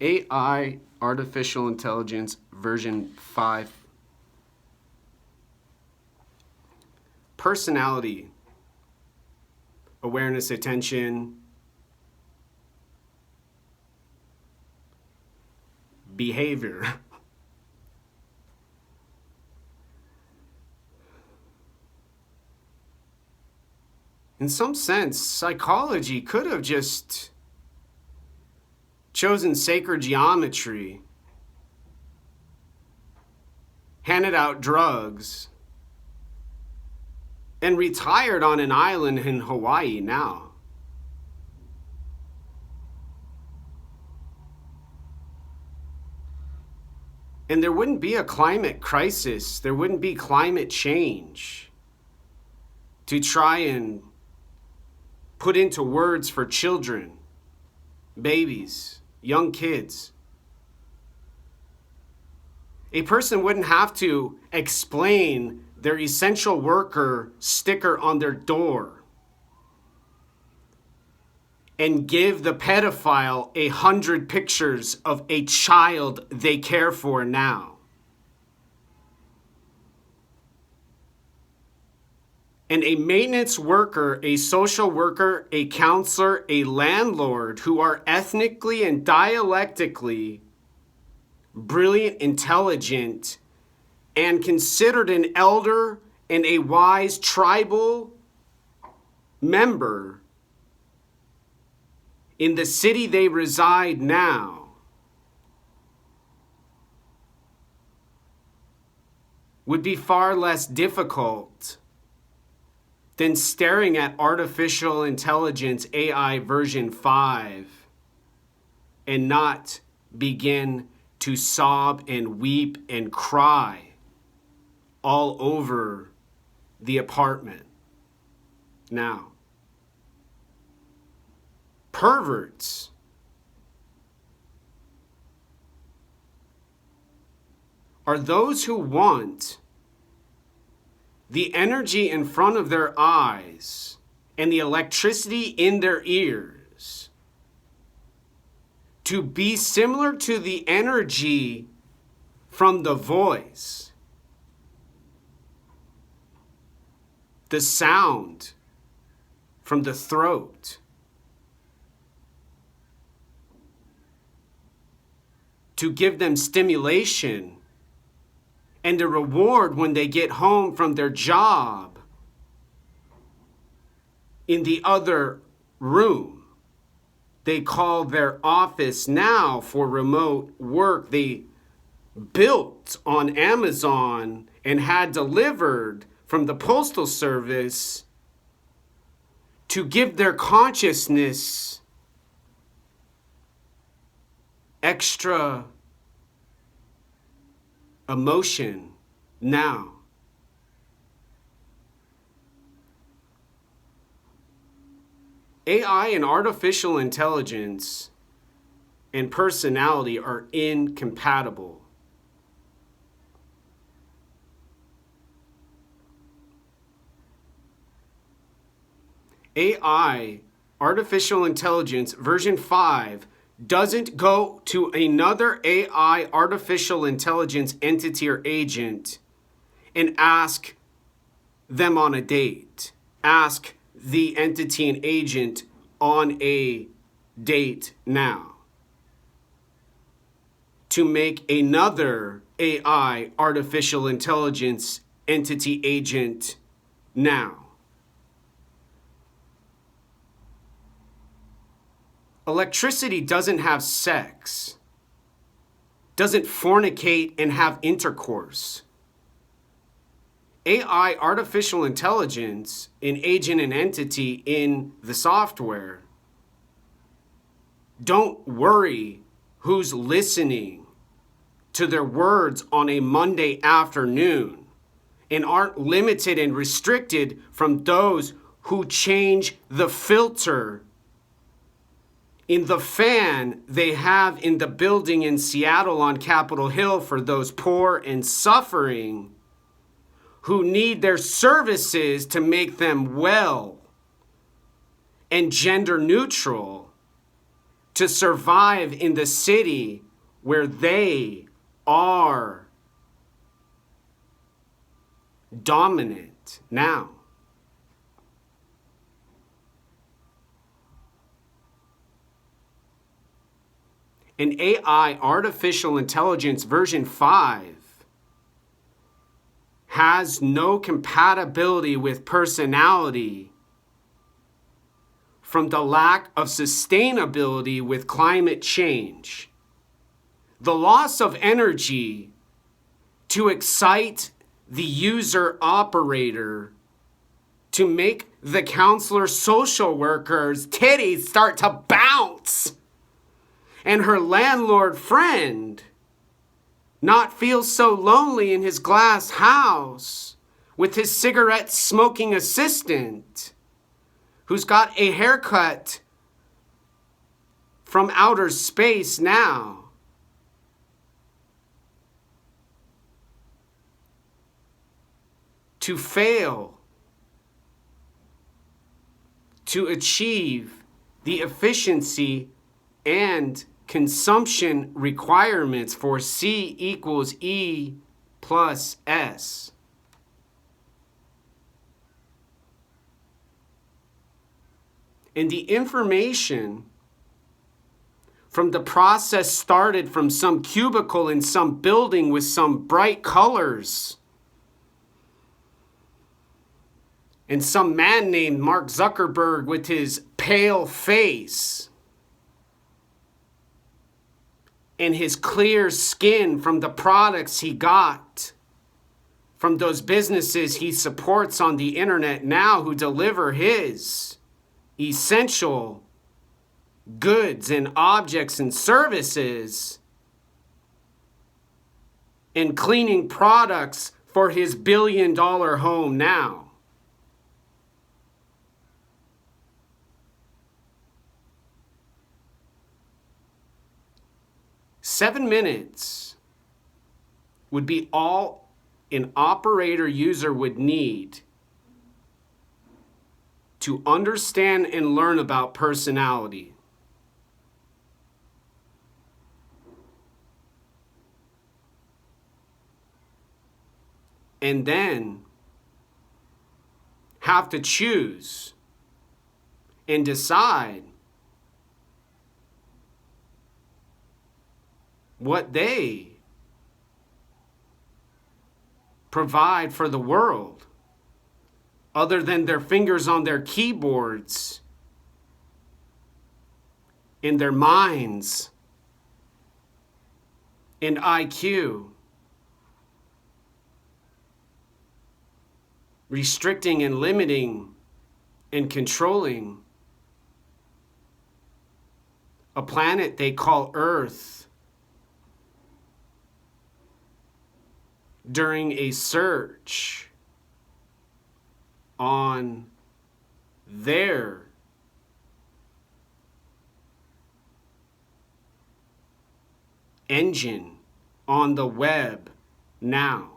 AI, artificial intelligence, version 5. Personality, awareness, attention, behavior. In some sense, psychology could have just chosen sacred geometry, handed out drugs, and retired on an island in Hawaii now. And there wouldn't be a climate crisis, there wouldn't be climate change to try and put into words for children, babies, young kids. A person wouldn't have to explain their essential worker sticker on their door and give the pedophile 100 pictures of a child they care for now. And a maintenance worker, a social worker, a counselor, a landlord who are ethnically and dialectically brilliant, intelligent, and considered an elder and a wise tribal member in the city they reside now, would be far less difficult than staring at artificial intelligence AI version 5 and not begin to sob and weep and cry all over the apartment. Now, perverts are those who want the energy in front of their eyes and the electricity in their ears to be similar to the energy from the voice, the sound from the throat, to give them stimulation and a reward when they get home from their job in the other room. They call their office now for remote work. They built on Amazon and had delivered from the Postal Service to give their consciousness extra emotion now. AI and artificial intelligence and personality are incompatible. AI, artificial intelligence version 5, doesn't go to another AI, artificial intelligence entity or agent and ask them on a date. Ask the entity and agent on a date now to make another AI, artificial intelligence entity agent now. Electricity doesn't have sex, doesn't fornicate and have intercourse. AI, artificial intelligence, an agent and entity in the software, don't worry who's listening to their words on a Monday afternoon and aren't limited and restricted from those who change the filter in the fan they have in the building in Seattle on Capitol Hill for those poor and suffering who need their services to make them well and gender neutral to survive in the city where they are dominant now. And AI, artificial intelligence version 5, has no compatibility with personality from the lack of sustainability with climate change. The loss of energy to excite the user operator to make the counselor social worker's titties start to bounce and her landlord friend not feel so lonely in his glass house with his cigarette smoking assistant who's got a haircut from outer space now. To fail to achieve the efficiency and consumption requirements for C equals E plus S. And the information from the process started from some cubicle in some building with some bright colors. And some man named Mark Zuckerberg with his pale face and his clear skin from the products he got from those businesses he supports on the internet now who deliver his essential goods and objects and services and cleaning products for his billion-dollar home now. Seven minutes would be all an operator user would need to understand and learn about personality. And then have to choose and decide what they provide for the world, other than their fingers on their keyboards, in their minds, and IQ, restricting and limiting and controlling a planet they call Earth during a search on their engine on the web now.